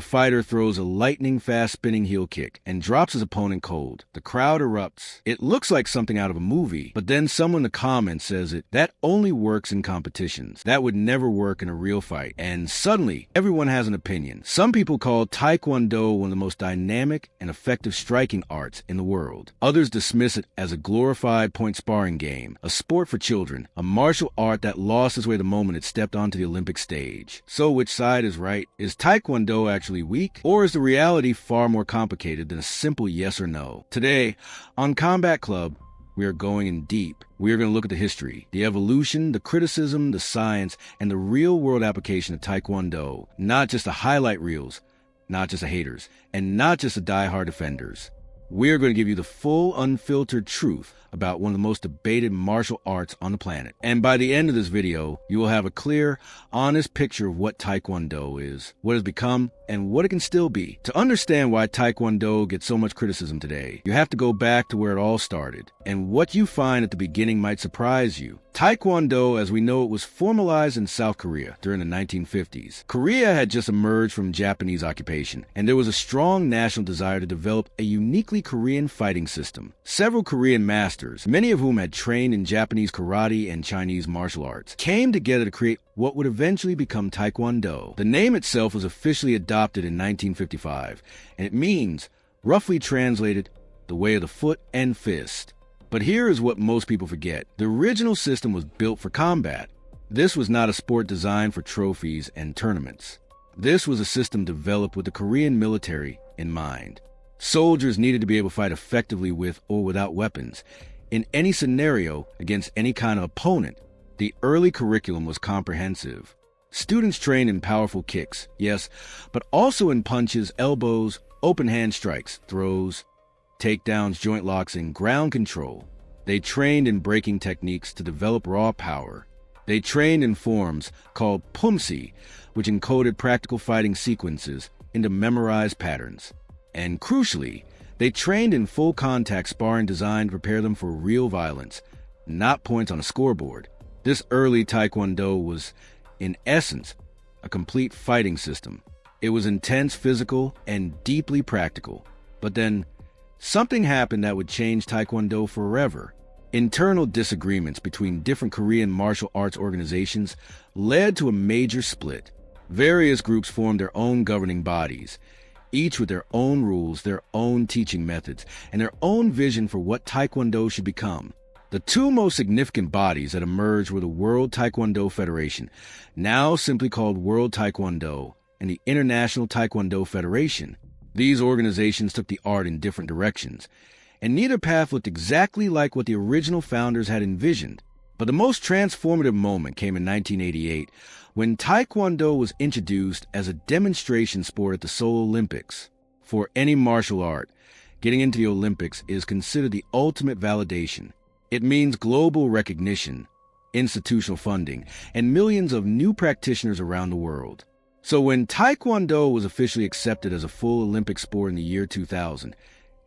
A fighter throws a lightning-fast spinning heel kick and drops his opponent cold. The crowd erupts. It looks like something out of a movie, but then someone in the comments says that only works in competitions. That would never work in a real fight. And suddenly, everyone has an opinion. Some people call Taekwondo one of the most dynamic and effective striking arts in the world. Others dismiss it as a glorified point sparring game, a sport for children, a martial art that lost its way the moment it stepped onto the Olympic stage. So which side is right? Is Taekwondo actually weak? Or is the reality far more complicated than a simple yes or no? Today, on Kombat Club, we are going in deep. We are going to look at the history, the evolution, the criticism, the science, and the real-world application of Taekwondo. Not just the highlight reels, not just the haters, and not just the die-hard defenders. We are going to give you the full, unfiltered truth about one of the most debated martial arts on the planet. And by the end of this video, you will have a clear, honest picture of what Taekwondo is, what it has become, and what it can still be. To understand why Taekwondo gets so much criticism today, you have to go back to where it all started. And what you find at the beginning might surprise you. Taekwondo, as we know it, was formalized in South Korea during the 1950s. Korea had just emerged from Japanese occupation, and there was a strong national desire to develop a uniquely Korean fighting system. Several Korean masters, many of whom had trained in Japanese karate and Chinese martial arts, came together to create what would eventually become Taekwondo. The name itself was officially adopted in 1955, and it means, roughly translated, the way of the foot and fist. But here is what most people forget. The original system was built for combat. This was not a sport designed for trophies and tournaments. This was a system developed with the Korean military in mind. Soldiers needed to be able to fight effectively with or without weapons, in any scenario against any kind of opponent. The early curriculum was comprehensive. Students trained in powerful kicks, yes, but also in punches, elbows, open hand strikes, throws, takedowns, joint locks, and ground control. They trained in breaking techniques to develop raw power. They trained in forms called pumsi, which encoded practical fighting sequences into memorized patterns. And crucially, they trained in full contact sparring designed to prepare them for real violence, not points on a scoreboard. This early Taekwondo was, in essence, a complete fighting system. It was intense, physical, and deeply practical. But then, something happened that would change Taekwondo forever. Internal disagreements between different Korean martial arts organizations led to a major split. Various groups formed their own governing bodies, each with their own rules, their own teaching methods, and their own vision for what Taekwondo should become. The two most significant bodies that emerged were the World Taekwondo Federation, now simply called World Taekwondo, and the International Taekwondo Federation. These organizations took the art in different directions, and neither path looked exactly like what the original founders had envisioned. But the most transformative moment came in 1988, when Taekwondo was introduced as a demonstration sport at the Seoul Olympics. For any martial art, getting into the Olympics is considered the ultimate validation. It means global recognition, institutional funding, and millions of new practitioners around the world. So when Taekwondo was officially accepted as a full Olympic sport in the year 2000,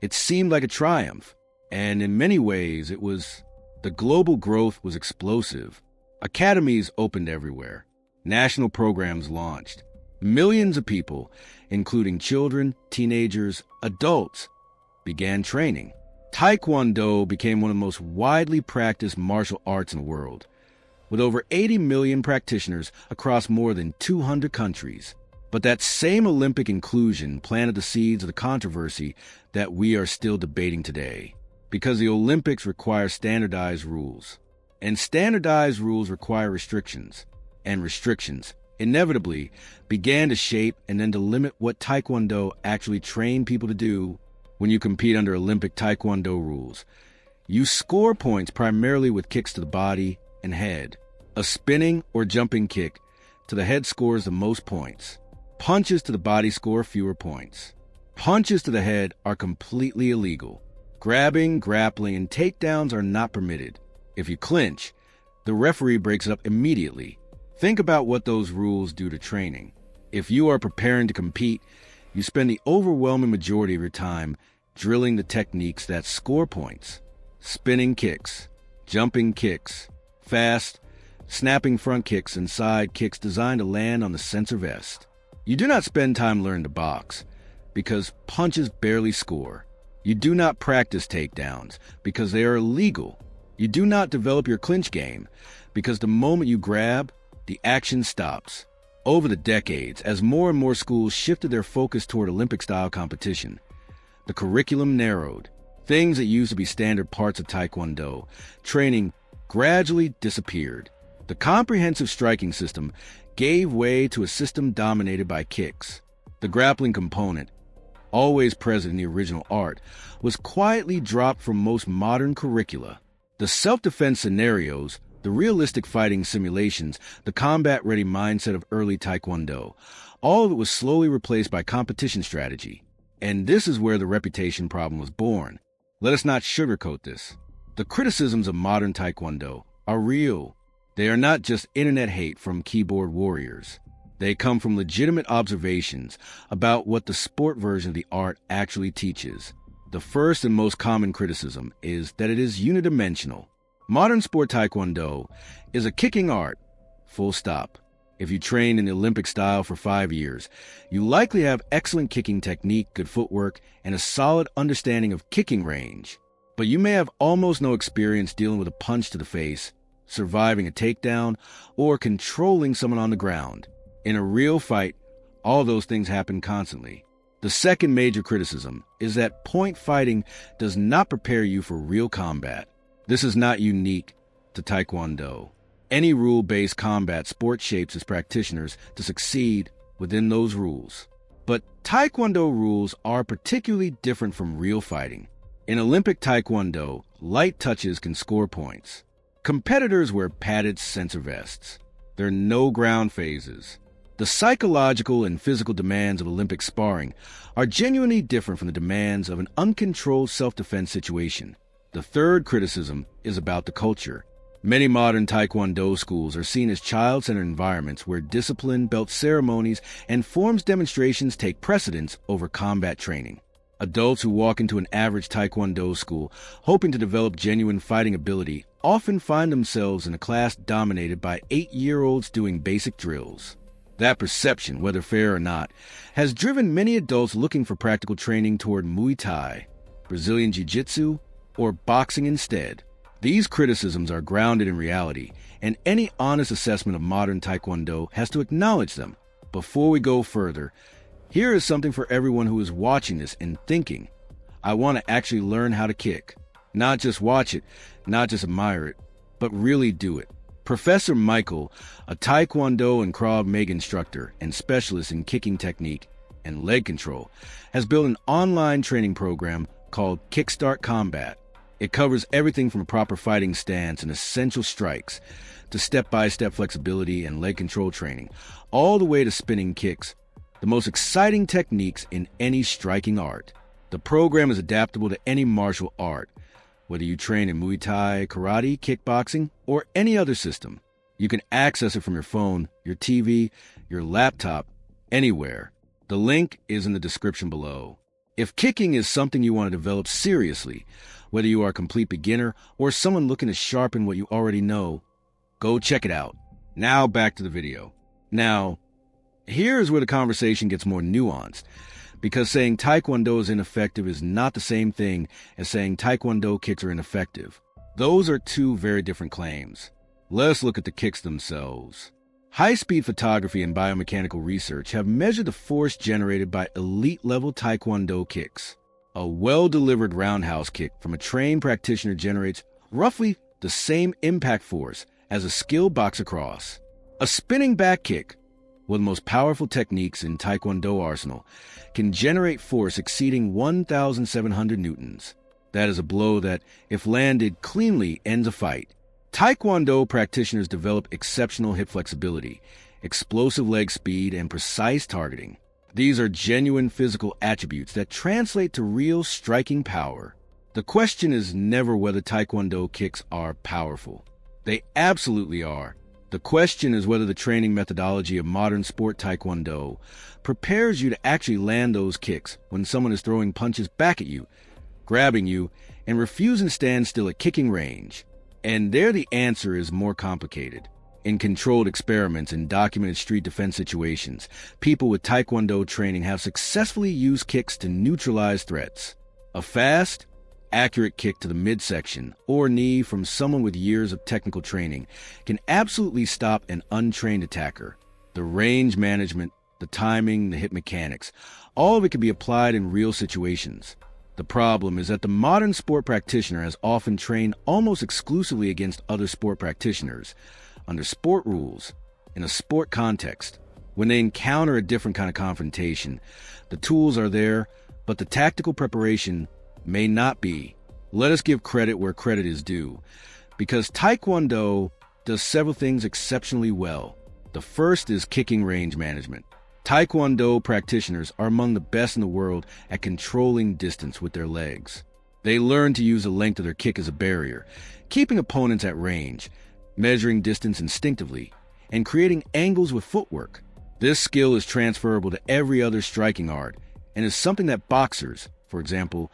it seemed like a triumph. And in many ways, the global growth was explosive. Academies opened everywhere. National programs launched. Millions of people, including children, teenagers, adults, began training. Taekwondo became one of the most widely practiced martial arts in the world, with over 80 million practitioners across more than 200 countries. But that same Olympic inclusion planted the seeds of the controversy that we are still debating today. Because the Olympics require standardized rules, and standardized rules require restrictions, and restrictions inevitably began to shape and then to limit what Taekwondo actually trained people to do. When you compete under Olympic Taekwondo rules, you score points primarily with kicks to the body and head. A spinning or jumping kick to the head scores the most points. Punches to the body score fewer points. Punches to the head are completely illegal. Grabbing, grappling, and takedowns are not permitted. If you clinch, the referee breaks it up immediately. Think about what those rules do to training. If you are preparing to compete, you spend the overwhelming majority of your time drilling the techniques that score points. Spinning kicks, jumping kicks, fast, snapping front kicks and side kicks designed to land on the sensor vest. You do not spend time learning to box, because punches barely score. You do not practice takedowns, because they are illegal. You do not develop your clinch game, because the moment you grab, the action stops. Over the decades, as more and more schools shifted their focus toward Olympic-style competition, the curriculum narrowed. Things that used to be standard parts of Taekwondo training gradually disappeared. The comprehensive striking system gave way to a system dominated by kicks. The grappling component, always present in the original art, was quietly dropped from most modern curricula. The self-defense scenarios, the realistic fighting simulations, the combat-ready mindset of early Taekwondo, all of it was slowly replaced by competition strategy. And this is where the reputation problem was born. Let us not sugarcoat this. The criticisms of modern Taekwondo are real. They are not just internet hate from keyboard warriors. They come from legitimate observations about what the sport version of the art actually teaches. The first and most common criticism is that it is unidimensional. Modern sport Taekwondo is a kicking art, full stop. If you train in the Olympic style for 5 years, you likely have excellent kicking technique, good footwork, and a solid understanding of kicking range. But you may have almost no experience dealing with a punch to the face, surviving a takedown, or controlling someone on the ground. In a real fight, all those things happen constantly. The second major criticism is that point fighting does not prepare you for real combat. This is not unique to Taekwondo. Any rule-based combat sport shapes its practitioners to succeed within those rules. But Taekwondo rules are particularly different from real fighting. In Olympic Taekwondo, light touches can score points. Competitors wear padded sensor vests. There are no ground phases. The psychological and physical demands of Olympic sparring are genuinely different from the demands of an uncontrolled self-defense situation. The third criticism is about the culture. Many modern Taekwondo schools are seen as child-centered environments where discipline, belt ceremonies, and forms demonstrations take precedence over combat training. Adults who walk into an average Taekwondo school hoping to develop genuine fighting ability often find themselves in a class dominated by 8-year-olds doing basic drills. That perception, whether fair or not, has driven many adults looking for practical training toward Muay Thai, Brazilian Jiu-Jitsu, or boxing instead. These criticisms are grounded in reality, and any honest assessment of modern Taekwondo has to acknowledge them. Before we go further, here is something for everyone who is watching this and thinking, I want to actually learn how to kick. Not just watch it, not just admire it, but really do it. Professor Michael, a Taekwondo and Krav Maga instructor and specialist in kicking technique and leg control, has built an online training program called Kickstart Kombat. It covers everything from a proper fighting stance and essential strikes to step-by-step flexibility and leg control training, all the way to spinning kicks, the most exciting techniques in any striking art. The program is adaptable to any martial art, whether you train in Muay Thai, karate, kickboxing, or any other system. You can access it from your phone, your TV, your laptop, anywhere. The link is in the description below. If kicking is something you want to develop seriously, whether you are a complete beginner or someone looking to sharpen what you already know, go check it out. Now back to the video. Now, here's where the conversation gets more nuanced, because saying Taekwondo is ineffective is not the same thing as saying Taekwondo kicks are ineffective. Those are two very different claims. Let's look at the kicks themselves. High-speed photography and biomechanical research have measured the force generated by elite-level Taekwondo kicks. A well-delivered roundhouse kick from a trained practitioner generates roughly the same impact force as a skilled boxer cross. A spinning back kick, one of the most powerful techniques in Taekwondo arsenal, can generate force exceeding 1,700 newtons. That is a blow that, if landed cleanly, ends a fight. Taekwondo practitioners develop exceptional hip flexibility, explosive leg speed, and precise targeting. These are genuine physical attributes that translate to real striking power. The question is never whether Taekwondo kicks are powerful. They absolutely are. The question is whether the training methodology of modern sport Taekwondo prepares you to actually land those kicks when someone is throwing punches back at you, grabbing you, and refusing to stand still at kicking range. And there the answer is more complicated. In controlled experiments and documented street defense situations, people with Taekwondo training have successfully used kicks to neutralize threats. A fast, accurate kick to the midsection or knee from someone with years of technical training can absolutely stop an untrained attacker. The range management, the timing, the hip mechanics, all of it can be applied in real situations. The problem is that the modern sport practitioner has often trained almost exclusively against other sport practitioners, under sport rules, in a sport context. When they encounter a different kind of confrontation, the tools are there, but the tactical preparation may not be. Let us give credit where credit is due, because Taekwondo does several things exceptionally well. The first is kicking range management. Taekwondo practitioners are among the best in the world at controlling distance with their legs. They learn to use the length of their kick as a barrier, keeping opponents at range, measuring distance instinctively, and creating angles with footwork. This skill is transferable to every other striking art and is something that boxers, for example,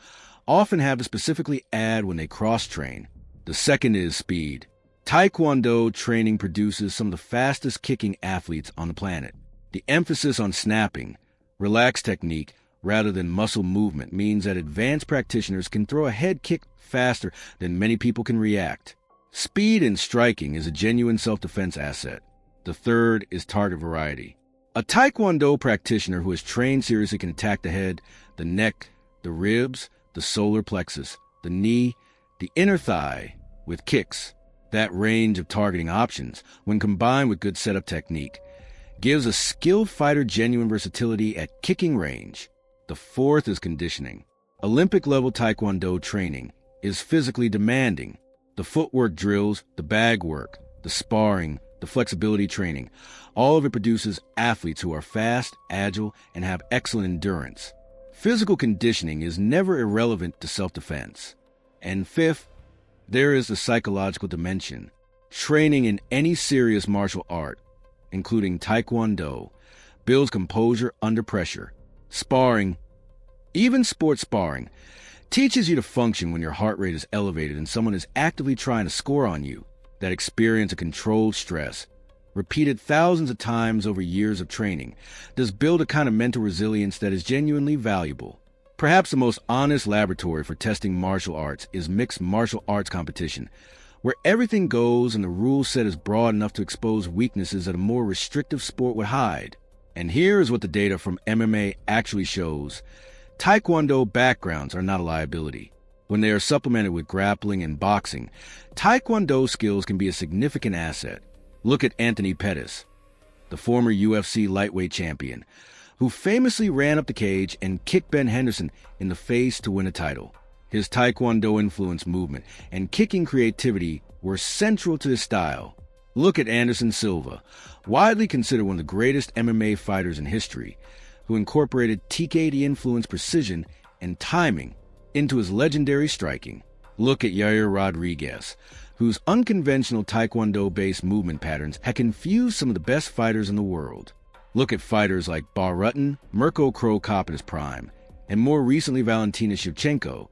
often have to specifically add when they cross-train. The second is speed. Taekwondo training produces some of the fastest kicking athletes on the planet. The emphasis on snapping, relaxed technique, rather than muscle movement means that advanced practitioners can throw a head kick faster than many people can react. Speed in striking is a genuine self-defense asset. The third is target variety. A Taekwondo practitioner who is trained seriously can attack the head, the neck, the ribs, the solar plexus, the knee, the inner thigh with kicks. That range of targeting options, when combined with good setup technique, gives a skilled fighter genuine versatility at kicking range. The fourth is conditioning. Olympic-level Taekwondo training is physically demanding. The footwork drills, the bag work, the sparring, the flexibility training, all of it produces athletes who are fast, agile, and have excellent endurance. Physical conditioning is never irrelevant to self-defense. And fifth, there is the psychological dimension. Training in any serious martial art, including Taekwondo, builds composure under pressure. Sparring, even sports sparring, teaches you to function when your heart rate is elevated and someone is actively trying to score on you. That experience of controlled stress, repeated thousands of times over years of training, does build a kind of mental resilience that is genuinely valuable. Perhaps the most honest laboratory for testing martial arts is mixed martial arts competition, where everything goes and the rule set is broad enough to expose weaknesses that a more restrictive sport would hide. And here is what the data from MMA actually shows. Taekwondo backgrounds are not a liability. When they are supplemented with grappling and boxing, Taekwondo skills can be a significant asset. Look at Anthony Pettis, the former UFC lightweight champion, who famously ran up the cage and kicked Ben Henderson in the face to win a title. His Taekwondo-influenced movement and kicking creativity were central to his style. Look at Anderson Silva, widely considered one of the greatest MMA fighters in history, who incorporated TKD-influenced precision and timing into his legendary striking. Look at Yair Rodriguez, whose unconventional Taekwondo-based movement patterns had confused some of the best fighters in the world. Look at fighters like Bar Rutten, Mirko Cro Cop in his prime, and more recently Valentina Shevchenko,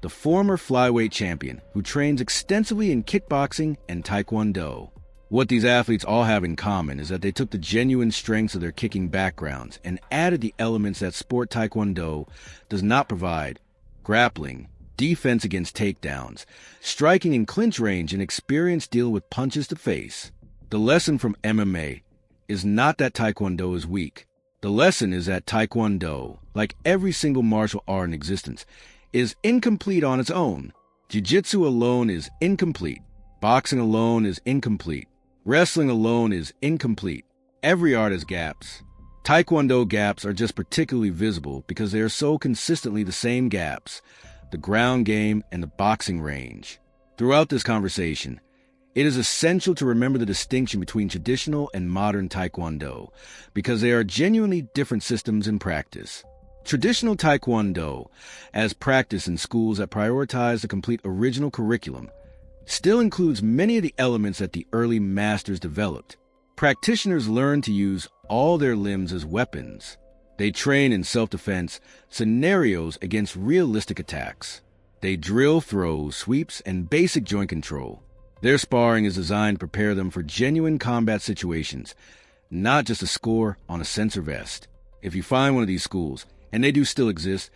the former flyweight champion who trains extensively in kickboxing and Taekwondo. What these athletes all have in common is that they took the genuine strengths of their kicking backgrounds and added the elements that sport Taekwondo does not provide: grappling, defense against takedowns, striking in clinch range, and experience dealing with punches to face. The lesson from MMA is not that Taekwondo is weak. The lesson is that Taekwondo, like every single martial art in existence, is incomplete on its own. Jiu-jitsu alone is incomplete. Boxing alone is incomplete. Wrestling alone is incomplete. Every art has gaps. Taekwondo gaps are just particularly visible because they are so consistently the same gaps: the ground game and the boxing range. Throughout this conversation, it is essential to remember the distinction between traditional and modern Taekwondo, because they are genuinely different systems in practice. Traditional Taekwondo, as practiced in schools that prioritize the complete original curriculum, still includes many of the elements that the early masters developed. Practitioners learn to use all their limbs as weapons. They train in self-defense scenarios against realistic attacks. They drill throws, sweeps, and basic joint control. Their sparring is designed to prepare them for genuine combat situations, not just a score on a sensor vest. If you find one of these schools, and they do still exist,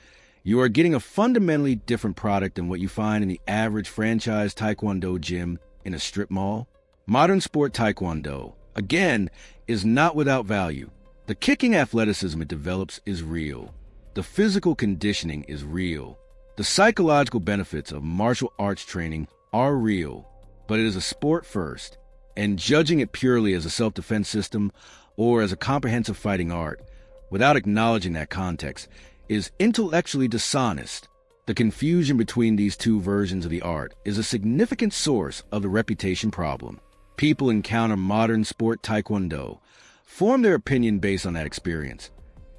you are getting a fundamentally different product than what you find in the average franchise Taekwondo gym in a strip mall. Modern sport Taekwondo, again, is not without value. The kicking athleticism it develops is real. The physical conditioning is real. The psychological benefits of martial arts training are real, but it is a sport first, and judging it purely as a self-defense system or as a comprehensive fighting art, without acknowledging that context, is intellectually dishonest. The confusion between these two versions of the art is a significant source of the reputation problem. People encounter modern sport Taekwondo, form their opinion based on that experience,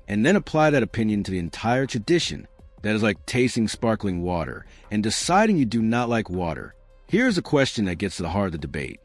and then apply that opinion to the entire tradition. That is like tasting sparkling water and deciding you do not like water. Here's a question that gets to the heart of the debate.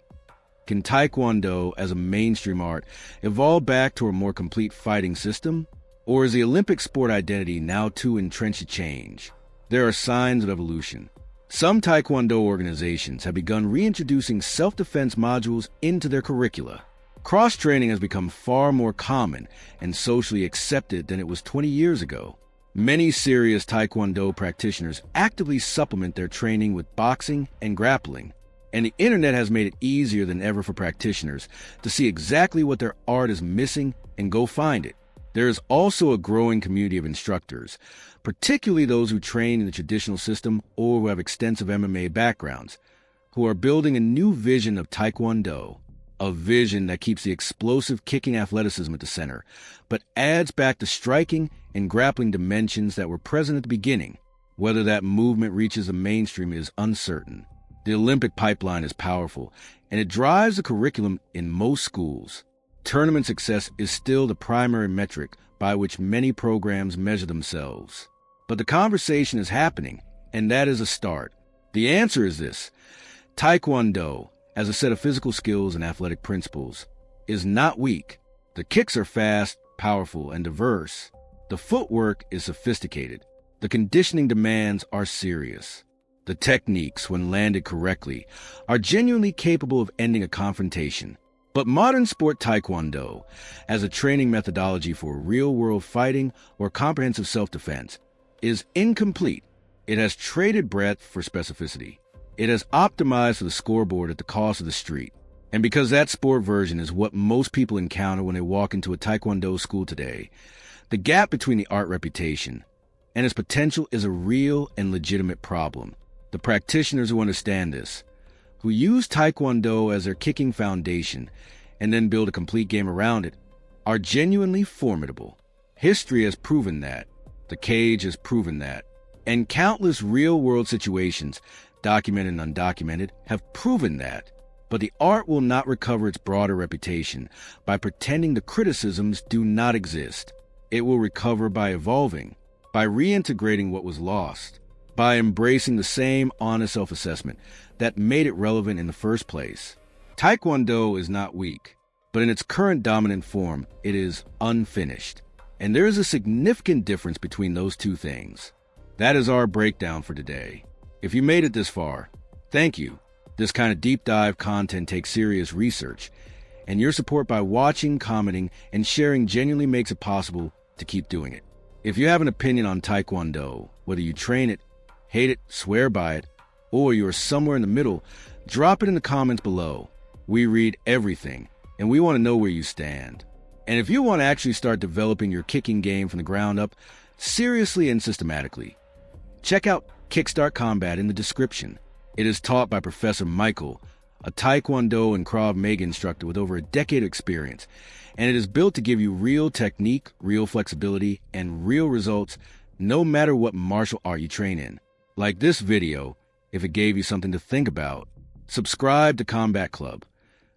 Can Taekwondo, as a mainstream art, evolve back to a more complete fighting system? Or is the Olympic sport identity now too entrenched to change? There are signs of evolution. Some Taekwondo organizations have begun reintroducing self-defense modules into their curricula. Cross-training has become far more common and socially accepted than it was 20 years ago. Many serious Taekwondo practitioners actively supplement their training with boxing and grappling, and the internet has made it easier than ever for practitioners to see exactly what their art is missing and go find it. There is also a growing community of instructors, particularly those who train in the traditional system or who have extensive MMA backgrounds, who are building a new vision of Taekwondo. A vision that keeps the explosive kicking athleticism at the center, but adds back the striking and grappling dimensions that were present at the beginning. Whether that movement reaches the mainstream is uncertain. The Olympic pipeline is powerful, and it drives the curriculum in most schools. Tournament success is still the primary metric by which many programs measure themselves. But the conversation is happening, and that is a start. The answer is this: Taekwondo, as a set of physical skills and athletic principles, is not weak. The kicks are fast, powerful, and diverse. The footwork is sophisticated. The conditioning demands are serious. The techniques, when landed correctly, are genuinely capable of ending a confrontation. But modern sport Taekwondo, as a training methodology for real-world fighting or comprehensive self-defense, is incomplete. It has traded breadth for specificity. It has optimized for the scoreboard at the cost of the street. And because that sport version is what most people encounter when they walk into a Taekwondo school today, the gap between the art reputation and its potential is a real and legitimate problem. The practitioners who understand this, who use Taekwondo as their kicking foundation and then build a complete game around it, are genuinely formidable. History has proven that. The cage has proven that. And countless real-world situations, documented and undocumented, have proven that. But the art will not recover its broader reputation by pretending the criticisms do not exist. It will recover by evolving, by reintegrating what was lost, by embracing the same honest self-assessment that made it relevant in the first place. Taekwondo is not weak, but in its current dominant form, it is unfinished. And there is a significant difference between those two things. That is our breakdown for today. If you made it this far, thank you. This kind of deep dive content takes serious research, and your support by watching, commenting, and sharing genuinely makes it possible to keep doing it. If you have an opinion on Taekwondo, whether you train it, hate it, swear by it, or you are somewhere in the middle, drop it in the comments below. We read everything, and we want to know where you stand. And if you want to actually start developing your kicking game from the ground up, seriously and systematically, check out Kickstart Kombat in the description. It is taught by Professor Michael, a Taekwondo and Krav Maga instructor with over a decade of experience, and it is built to give you real technique, real flexibility, and real results no matter what martial art you train in. Like this video, if it gave you something to think about, subscribe to Combat Club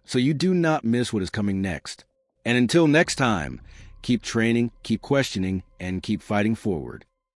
so you do not miss what is coming next. And until next time, keep training, keep questioning, and keep fighting forward.